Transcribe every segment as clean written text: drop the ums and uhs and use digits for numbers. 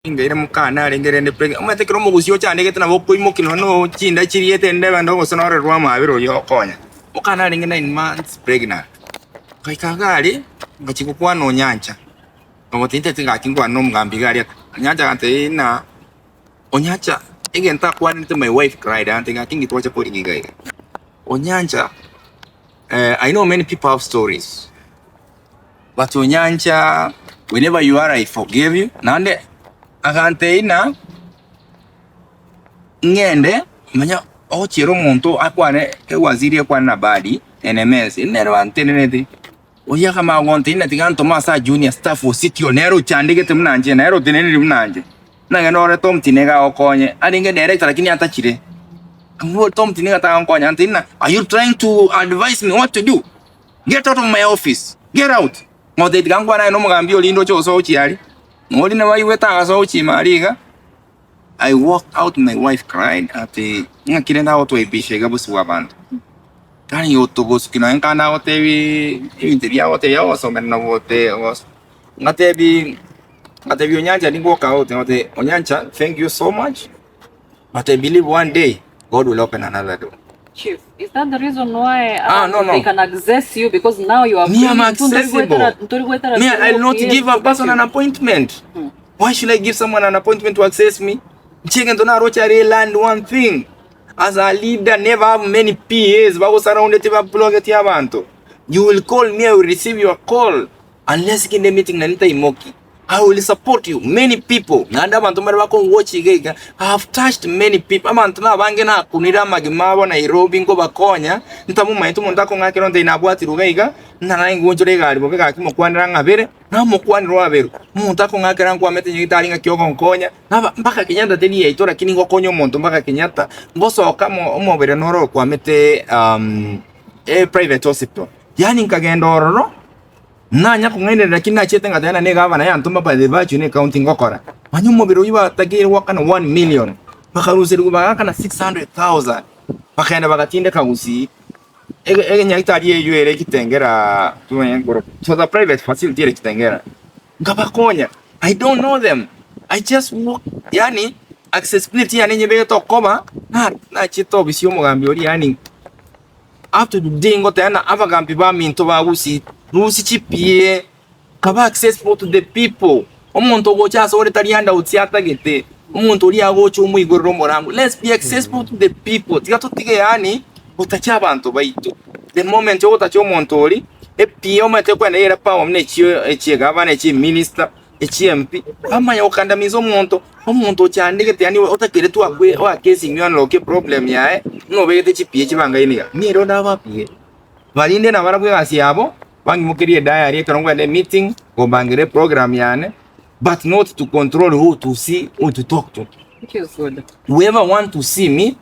Ingere mukana arengere ne preg amate kro mugusyo cyane gete nabo kuimukino no kinda kiriyete ndeba ndo gosonore rwa mabiro yokonya mukana arenge 9 months pregnant kaikagari ngachikukwa no Onyancha ngomotinte tinga kingwa no mugambi gari Onyancha kante na Onyancha igenta kwa nite my wife cried and tinga kingi twacha pori giga Onyancha. I know many people have stories, but Onyancha, whenever you are, I forgive you. Nande akanteina ngende manya ochiro muntu akwane ke waziri kwa na badi NMS inero antenene oya kama ngonteina tiganto masa junior staff o city onero chandike temnanje nero tenene rimnanje nanga nore tom tinega okonye alinge director lakini atachire ngo tom tinega ta onkonya antina. Are you trying to advise me what to do? Get out of my office, get out. Ngote tigangwa na no mugambi olindo choso ochiali ngoli na wayi weta gaso chimariga. I walked out, my wife cried ati ngakirenda auto ebishega busi wabantu kani yoto bosu kina nkana otebi interview ote ya oso menna wote was ngatebi Onyancha didn't walk out. Onyancha, thank you so much, but I believe one day God will open another door. Chief, is that the reason why no. They can access you? Because now you are me, I'm accessible. Me, I'll not give a person an appointment. Why should I give someone an appointment to access me? Chicken to Narocha land one thing. As a leader, never have many PAs. You will call me, I will receive your call. Unless in the meeting, Nanita Imoki. I will support you. Many people. Nanda bantumara wako watch giga. I have touched many people. Amantuna bangena kunira magimabo na Nairobi ngo bakonya. Ntamu maitu montako ngakero nte inabwati rugaiga. Nana ngonjore gali bobeka akimo kwanira ngabere. Na mukwaniro aberu. Montako ngakera ngo amete nyitali ngakyogo nkonya. Na mpaka Kenyatta teni yitora kini ngo konyo monto mpaka Kenyatta. Ngoso kama omobere noro kwa mete private hospital. Yani nkagenda ororo. Nanya kungene lakini nachete ngatana ne gavana ya ntumba pa debachu ne counting ngokora manyu mobiro yiba tagire wakana 1 million bakaruzira kubaka na 600,000 bakaenda bakatinde kausi ege nyakitari yeyere kitengera tuengoro so the private facility ere kitengera ngabakonya. I don't know them, I just walk. Yani accessibility yani nyebe to koma na chito bisyo mugambi ori yani after the day ngote ana abagambi ba minto ba usi Rusi chipie kaba accessible to the people. Omuntu gocha so retarianda utsiata gete. Omuntu uri agocho umuyigoro morango. Let's be accessible to the people. Tigato tige yani utacha abantu baitu. The moment yo utacho omuntu ori epio mate kwa nera pa omne chie gavana chie minister chie MP ama ya okandamiza omuntu cyandike te yani utakire tu akwe wa case imyon loke problem yae no begete chipie chibanga iniga. Ni ro ndaba pie. Valinde na barabwe asiabo. Bangi mukiri diary karongwa the meeting go bangire program yane, but not to control who to see or to talk to. It is good. Whoever want to see me,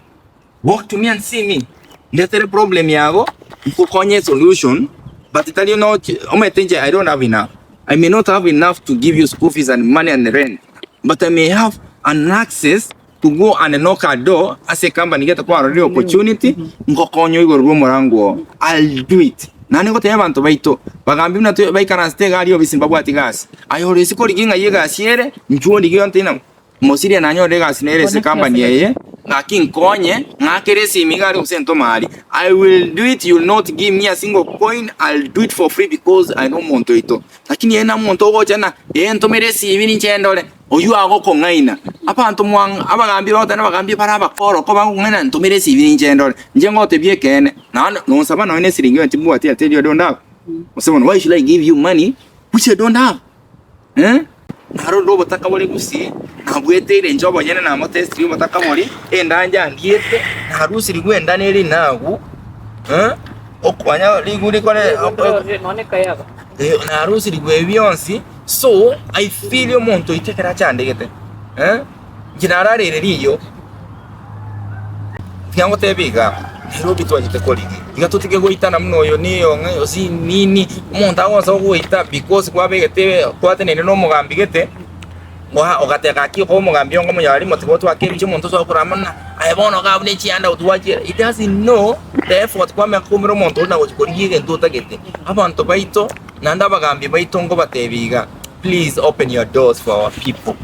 walk to me and see me. That's the problem yago. Mkukonye solution, but tell you now, I don't have enough. I may not have enough to give you school fees and money and rent, but I may have an access to go and knock a door as a company get a real opportunity. Mkukonyo igor rumorango. I'll do it. Nani ngote yabantu baito bagambi na baikana stega ali obisimbabu atigas ayo resiko liginga yega siere nchuo ligio ntina Mosiria nanyo lega sinere se company yeye ngakin konye ngakeresi migari usento mali. I will do it, you will not give me a single coin. I'll do it for free because I don't want to. Lakini yena monto go jana ento meresi ibini chendole oyu ago ko ngaina abantu mwang abagambi batana bagambi para bakoro ko bangu ngaina ento meresi ibini chendole njengo tebie kene na no saba no ene siringi ntibu ati tell you don't have. Someone, why should I give you money which I don't have? Naro do bataka bole gusi na bwete njobo nyene na motest yo bataka mori endanja ndiete na rusi ligwenda neri nagu okwanya liguri kone none kayaba na rusi ligwe byonsi. So I feel yo monto itekera cyande gete ginara rereriyo fyango tebiga rero bitwagite koligi igatutike goitana mno yo niyo osi nini umuntu agonza goita because kwa begete kwatenene no mugambi gete wa ogateka ki ko mugambi ngo munyari motibo twa kebi cy'umuntu so kuramana ayebono gabune cyanda utwaje. It doesn't know the effort kwa mekumiro umuntu na gochikoriye gento tagete abantu baito nanda bagambi baito ngo batebiga. Please open your doors for our people.